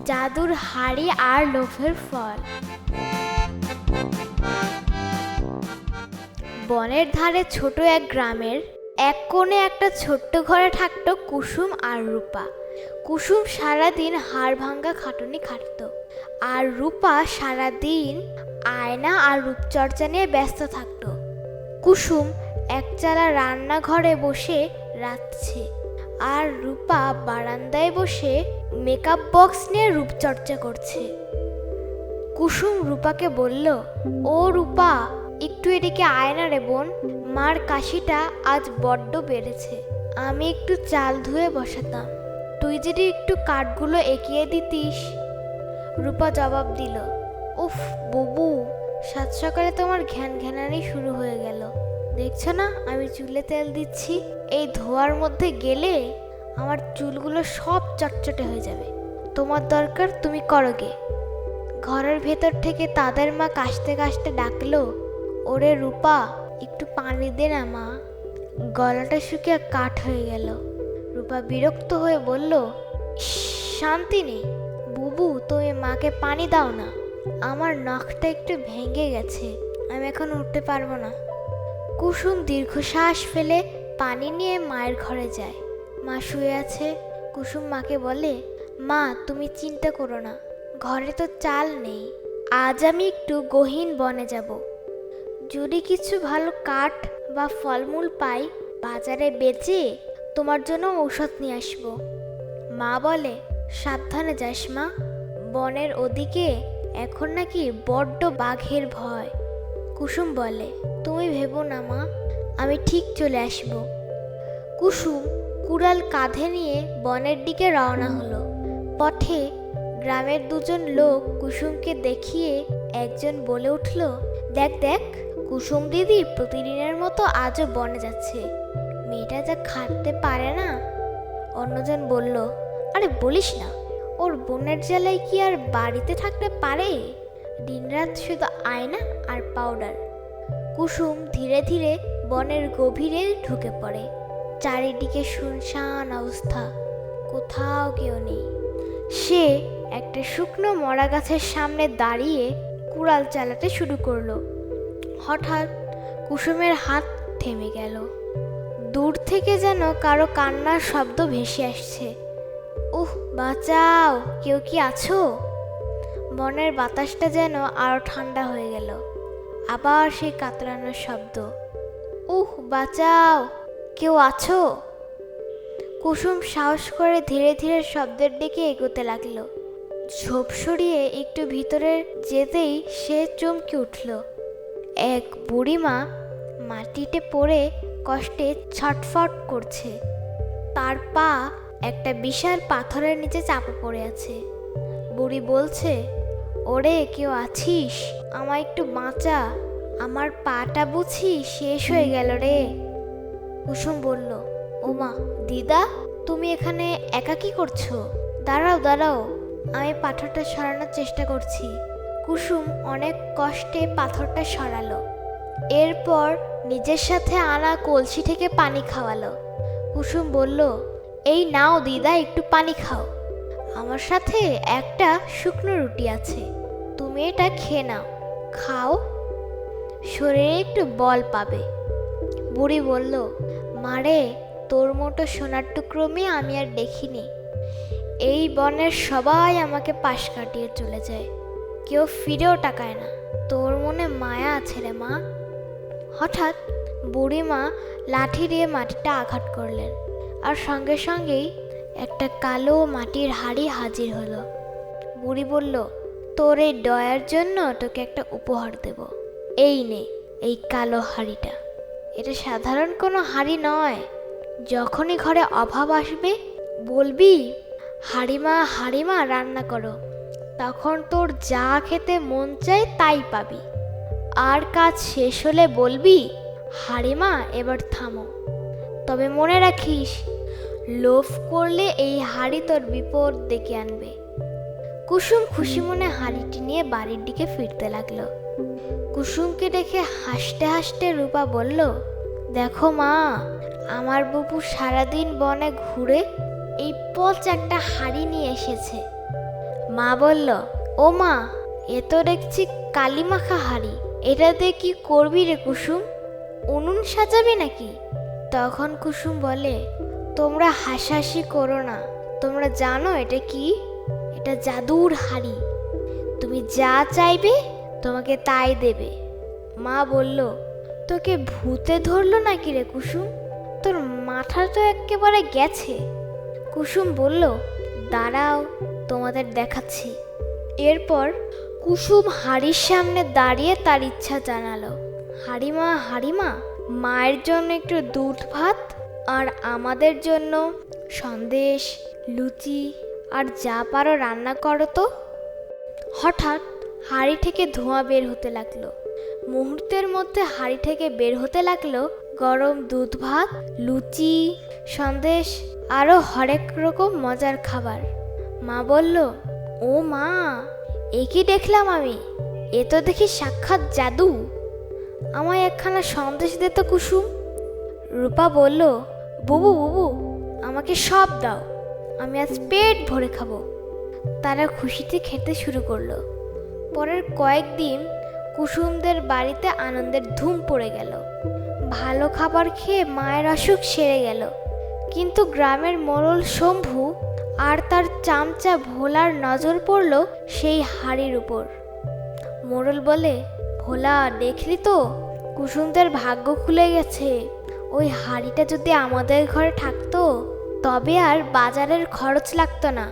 জাদুর হাড়ি আর লোভের ফল। বনের ধারে ছোট এক গ্রামের এক কোণে একটা ছোট্ট ঘরে থাকতো কুসুম আর রূপা। কুসুম সারাদিন হাড় ভাঙ্গা খাটুনি খাটতো, আর রূপা সারাদিন আয়না আর রূপচর্চা নিয়ে ব্যস্ত থাকতো। কুসুম একচালা রান্নাঘরে বসে রাঁধছে, আর রূপা বারান্দায় বসে মেকআপ বক্স নিয়ে রূপচর্চা করছে। কুসুম রূপাকে বলল, ও রূপা, একটু এদিকে আয় না রে বোন, মার কাশিটা আজ বড্ড বেড়েছে। আমি একটু চাল ধুয়ে বসাতাম, তুই যদি একটু কাঠগুলো এঁকিয়ে দিতিস। রূপা জবাব দিল, উফ বুবু, সাত সকালে তোমার ঘ্যান ঘ্যানানি শুরু হয়ে গেল। দেখছো না আমি চুলে তেল দিচ্ছি? এই ধোয়ার মধ্যে গেলে আমার চুলগুলো সব চটচটে হয়ে যাবে। তোমার দরকার তুমি করো গে। ঘরের ভেতর থেকে তাদের মা কাশতে কাশতে ডাকলো, ওরে রূপা, একটু পানি দে না মা, গলাটা শুকিয়ে কাঠ হয়ে গেল। রূপা বিরক্ত হয়ে বলল, শান্তি নেই বুবু, তুমি মাকে পানি দাও না, আমার নখটা একটু ভেঙে গেছে, আমি এখন উঠতে পারবো না। কুসুম দীর্ঘশ্বাস ফেলে পানি নিয়ে মায়ের ঘরে যায়। মা শুয়ে আছে। কুসুম মাকে বলে, মা তুমি চিন্তা করো না, ঘরে তো চাল নেই, আজ আমি একটু গহীন বনে যাব, যদি কিছু ভালো কাঠ বা ফলমূল পাই বাজারে বেচে তোমার জন্য ঔষধ নিয়ে আসবো। মা বলে, সাবধানে যাস মা, বনের ওদিকে এখন নাকি বড্ড বাঘের ভয়। কুসুম বলে, তুমি ভেবো না মা, আমি ঠিক চলে আসবো। কুসুম কুড়াল কাঁধে নিয়ে বনের দিকে রওনা হলো। পথে গ্রামের দুজন লোক কুসুমকে দেখিয়ে একজন বলে উঠল, দেখ দেখ, কুসুম দিদি প্রতিদিনের মতো আজও বনে যাচ্ছে, মেয়েটা যা খাটতে পারে না। অন্যজন বলল, আরে বলিস না, ওর বোনের জ্বালায় কি আর বাড়িতে থাকতে পারে? দিনরাত শুধু আয়না আর পাউডার। কুসুম ধীরে ধীরে বনের গভীরে ঢুকে পড়ে। চারিদিকে শুনশান অবস্থা, কোথাও কেউ নেই। সে একটা শুকনো মরা গাছের সামনে দাঁড়িয়ে কুড়াল চালাতে শুরু করলো। হঠাৎ কুসুমের হাত থেমে গেল। দূর থেকে যেন কারো কান্নার শব্দ ভেসে আসছে। উহ, বাঁচাও, কেউ কি আছো? বনের বাতাসটা যেন আরো ঠান্ডা হয়ে গেল। আবার সেই কাতরানোর শব্দ, উহ, বাঁচাও, কেউ আছো? কুসুম সাহস করে ধীরে ধীরে শব্দের দিকে এগোতে লাগলো। ঝোপ সরিয়ে একটু ভিতরে যেতেই সে চমকে উঠল। এক বুড়িমা মাটিতে পড়ে কষ্টে ছটফট করছে। তার পা একটা বিশাল পাথরের নিচে চাপা পড়ে আছে। বুড়ি বলছে, ওরে কেউ আছিস? আমায় একটু বাঁচা, আমার পাটা বুঝি শেষ হয়ে গেল রে। কুসুম বলল, ওমা দিদা, তুমি এখানে একা কি করছো? দাঁড়াও দাঁড়াও, আমি পাথরটা সরানোর চেষ্টা করছি। কুসুম অনেক কষ্টে পাথরটা সরালো। এরপর নিজের সাথে আনা কলসি থেকে পানি খাওয়ালো। কুসুম বলল, এই নাও দিদা, একটু পানি খাও। আমার সাথে একটা শুকনো রুটি আছে, তুমি এটা খেয়ে নাও, খাও, শরীরে একটু বল পাবে। বুড়ি বলল, মারে, তোর মতো সোনার টুকরো মেয়ে আমি আর দেখিনি। এই বনের সবাই আমাকে পাশ কাটিয়ে চলে যায়, কেউ ফিরেও তাকায় না। তোর মনে মায়া আছে রে মা। হঠাৎ বুড়িমা লাঠি দিয়ে মাটিটা আঘাত করলেন, আর সঙ্গে সঙ্গেই একটা কালো মাটির হাঁড়ি হাজির হলো। বুড়ি বলল, তোর এই দয়ার জন্য তোকে একটা উপহার দেব। এই নে, এই কালো হাঁড়িটা। এটা সাধারণ কোনো হাঁড়ি নয়। যখনই ঘরে অভাব আসবে বলবি, হাঁড়িমা হাঁড়িমা রান্না করো, তখন তোর যা খেতে মন চায় তাই পাবি। আর কাজ শেষ হলে বলবি, হাঁড়িমা এবার থামো। তবে মনে রাখিস, লোভ করলে এই হাঁড়ি তোর বিপদ ডেকে আনবে। কুসুম খুশি মনে হাঁড়িটি নিয়ে বাড়ির দিকে ফিরতে লাগলো। কুসুমকে দেখে হাসতে হাসতে রূপা বলল, দেখো মা, আমার বুবু সারাদিন বনে ঘুরে এই পচ একটা হাঁড়ি নিয়ে এসেছে। মা বলল, ও মা, এ তো দেখছি কালিমাখা হাঁড়ি, এটা দিয়ে কি করবি রে কুসুম? উনুন সাজাবি নাকি? তখন কুসুম বলে, তোমরা হাসাহাসি করো না, তোমরা জানো এটা কি? এটা জাদুর হাঁড়ি, তুমি যা চাইবে তোমাকে তাই দেবে। মা বলল, তোকে ভূতে ধরলো নাকি রে কুসুম? তোর মাথা তো একেবারে গেছে। কুসুম বলল, দাঁড়াও, তোমাদের দেখাচ্ছি। এরপর কুসুম হাঁড়ির সামনে দাঁড়িয়ে তার ইচ্ছা জানালো, হাঁড়িমা, হাঁড়িমা, মায়ের জন্য একটু দুধ ভাত আর আমাদের জন্য সন্দেশ, লুচি আর যা পারো রান্না করো তো। হঠাৎ হাঁড়ি থেকে ধোঁয়া বের হতে লাগলো। মুহূর্তের মধ্যে হাঁড়ি থেকে বের হতে লাগলো গরম দুধ ভাত, লুচি, সন্দেশ আরও হরেক রকম মজার খাবার। মা বলল, ও মা, এ কি দেখলাম আমি? এ তো দেখি সাক্ষাৎ জাদু। আমায় একখানা সন্দেশ দে তো কুসুম। রূপা বলল, বুবু বুবু, আমাকে সব দাও, আমি আজ পেট ভরে খাবো। তারা খুশিতে খেতে শুরু করলো। পরের কয়েকদিন কুসুমদের বাড়িতে আনন্দের ধুম পড়ে গেল। ভালো খাবার খেয়ে মায়ের অসুখ সেরে গেল। কিন্তু গ্রামের মোড়ল শম্ভু আর তার চামচা ভোলার নজর পড়ল সেই হাঁড়ির উপর। মোড়ল বলে, ভোলা, দেখলি তো, কুসুমদের ভাগ্য খুলে গেছে। ওই হাঁড়িটা যদি আমাদের ঘরে থাকতো তবে আর বাজারের খরচ লাগতো না।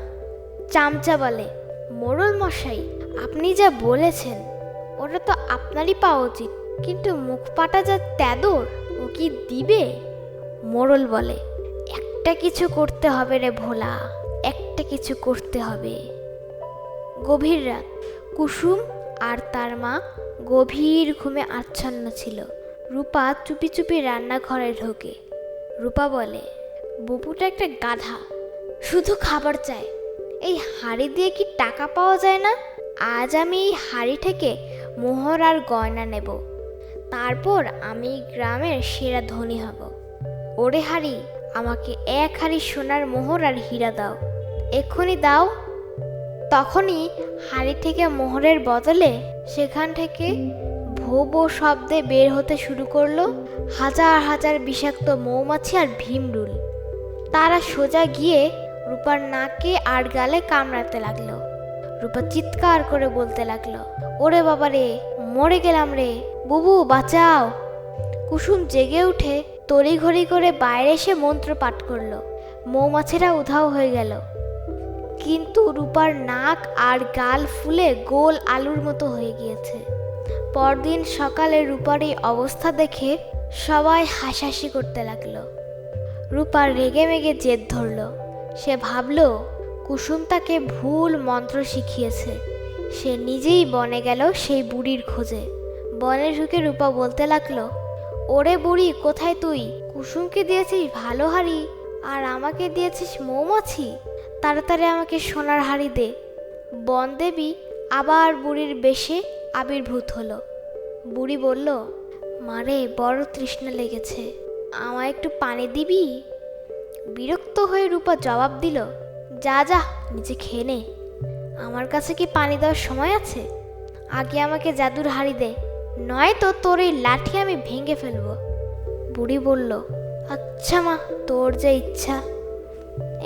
চামচা বলে, মোড়ল মশাই, আপনি যা বলেছেন ওটা তো আপনারই পাওয়া উচিত, কিন্তু মুখপাটা যা তেদর, ও কি দিবে? মোড়ল বলে, একটা কিছু করতে হবে রে ভোলা, একটা কিছু করতে হবে। গভীর রাত। কুসুম আর তার মা গভীর ঘুমে আচ্ছন্ন ছিল। রূপা চুপি চুপি রান্নাঘরে ঢোকে। রূপা বলে, বুবুটা একটা গাধা, শুধু খাবার চায়। এই হাঁড়ি দিয়ে কি টাকা পাওয়া যায় না? আজ আমি এই হাঁড়ি থেকে মোহর আর গয়না নেব, তারপর আমি গ্রামের সেরা ধনী হব। ওরে হাঁড়ি, আমাকে এক হাঁড়ি সোনার মোহর আর হীরা দাও, এক্ষুনি দাও। তখনই হাঁড়ি থেকে মোহরের বদলে সেখান থেকে ভো ভো শব্দে বের হতে শুরু করলো হাজার হাজার বিষাক্ত মৌমাছি আর ভীমরুল। তারা সোজা গিয়ে রূপার নাকে আর গালে কামড়াতে লাগলো। রূপা চিৎকার করে বলতে লাগলো, ওরে বাবা রে, মরে গেলাম রে, বুবু বাঁচাও। কুসুম জেগে উঠে তড়িঘড়ি করে বাইরে এসে মন্ত্র পাঠ করলো। মৌমাছিরা উধাও হয়ে গেল। কিন্তু রূপার নাক আর গাল ফুলে গোল আলুর মতো হয়ে গিয়েছে। পরদিন সকালে রূপার এই অবস্থা দেখে সবাই হাসাহাসি করতে লাগলো। রূপার রেগে মেগে জেদ ধরল। সে ভাবল কুসুম তাকে ভুল মন্ত্র শিখিয়েছে। সে নিজেই বনে গেল সেই বুড়ির খোঁজে। বনে ঢুকে রূপা বলতে লাগলো, ওরে বুড়ি, কোথায় তুই? কুসুমকে দিয়েছিস ভালো হাঁড়ি আর আমাকে দিয়েছিস মৌমাছি। তাড়াতাড়ি আমাকে সোনার হাঁড়ি দে। বনদেবী আবার বুড়ির বেশে আবির্ভূত হলো। বুড়ি বলল, মারে, বড় তৃষ্ণা লেগেছে, আমায় একটু পানি দিবি? বিরক্ত হয়ে রূপা জবাব দিল, যা যা, নিচে খেয়ে নে, আমার কাছে কি পানি দেওয়ার সময় আছে? আগে আমাকে জাদুর হাঁড়ি দে, নয়তো তোর এই লাঠি আমি ভেঙে ফেলবো। বুড়ি বলল, আচ্ছা মা, তোর যা ইচ্ছা।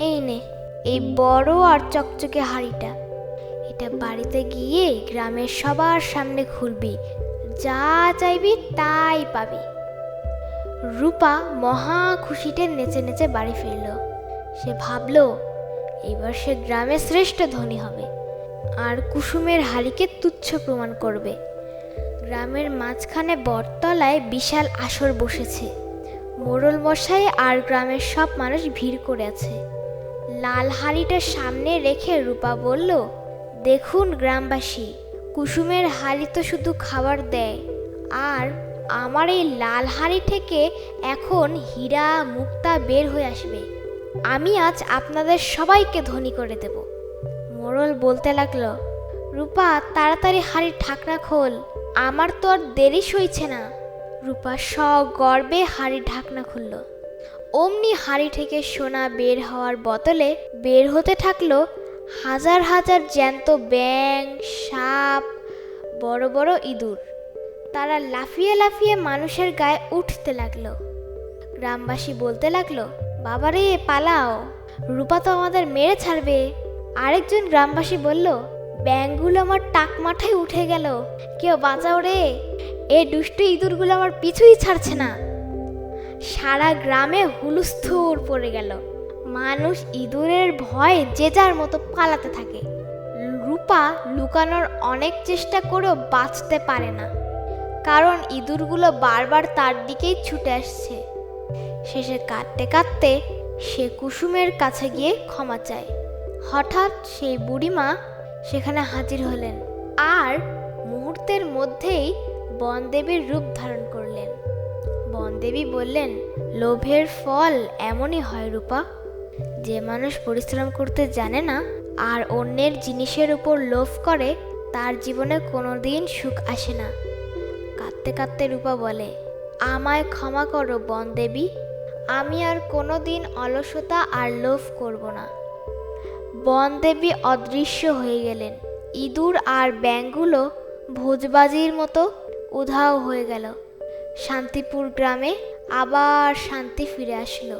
এই নে, এই বড় আর চকচকে হাঁড়িটা, এটা বাড়িতে গিয়ে গ্রামের সবার সামনে খুলবি, যা চাইবি তাই পাবি। রূপা মহা খুশিতে নেচে নেচে বাড়ি ফিরল। সে ভাবল এবার সে গ্রামের শ্রেষ্ঠ ধনী হবে আর কুসুমের হাঁড়িকে তুচ্ছ প্রমাণ করবে। গ্রামের মাঝখানে বটতলায় বিশাল আসর বসেছে। মোড়ল মশাই আর গ্রামের সব মানুষ ভিড় করে আছে। লাল হাঁড়িটা সামনে রেখে রূপা বলল, দেখুন গ্রামবাসী, কুসুমের হাঁড়ি তো শুধু খাবার দেয়, আর আমার এই লাল হাঁড়ি থেকে এখন হীরা মুক্তা বের হয়ে আসবে। আমি আজ আপনাদের সবাইকে ধনী করে দেব। মোড়ল বলতে লাগলো, রূপা, তাড়াতাড়ি হাঁড়ির ঢাকনা খোল, আমার তো আর দেরি সইছে না। রূপা সগর্বে হাঁড়ির ঢাকনা খুলল। অমনি হাঁড়ি থেকে সোনা বের হওয়ার বদলে বের হতে থাকলো হাজার হাজার জ্যান্ত ব্যাঙ, সাপ, বড় বড় ইঁদুর। তারা লাফিয়ে লাফিয়ে মানুষের গায়ে উঠতে লাগলো। গ্রামবাসী বলতে লাগলো, বাবারে পালাও, রূপা তো আমাদের মেরে ছাড়বে। আরেকজন গ্রামবাসী বলল, ব্যাঙগুলো আমার টাক মাথায় উঠে গেল, কেউ বাঁচাও রে, এ দুষ্ট ইঁদুরগুলো আমার পিছুই ছাড়ছে না। সারা গ্রামে হুলস্থুল পড়ে গেল। মানুষ ইঁদুরের ভয়ে যে যার মতো পালাতে থাকে। রূপা লুকানোর অনেক চেষ্টা করেও বাঁচতে পারে না, কারণ ইঁদুরগুলো বারবার তার দিকেই ছুটে আসছে। শেষে কাঁদতে কাঁদতে সে কুসুমের কাছে গিয়ে ক্ষমা চায়। হঠাৎ সেই বুড়িমা সেখানে হাজির হলেন আর মুহূর্তের মধ্যেই বনদেবীর রূপ ধারণ করলেন। বনদেবী বললেন, লোভের ফল এমনই হয় রূপা। যে মানুষ পরিশ্রম করতে জানে না আর অন্যের জিনিসের উপর লোভ করে, তার জীবনে কোনোদিন সুখ আসে না। কাঁদতে কাঁদতে রূপা বলে, আমায় ক্ষমা করো বনদেবী, আমি আর কোনোদিন অলসতা আর লোভ করব না। বনদেবী অদৃশ্য হয়ে গেলেন। ইঁদুর আর ব্যাঙগুলো ভোজবাজির মতো উধাও হয়ে গেল। শান্তিপুর গ্রামে আবার শান্তি ফিরে আসলো।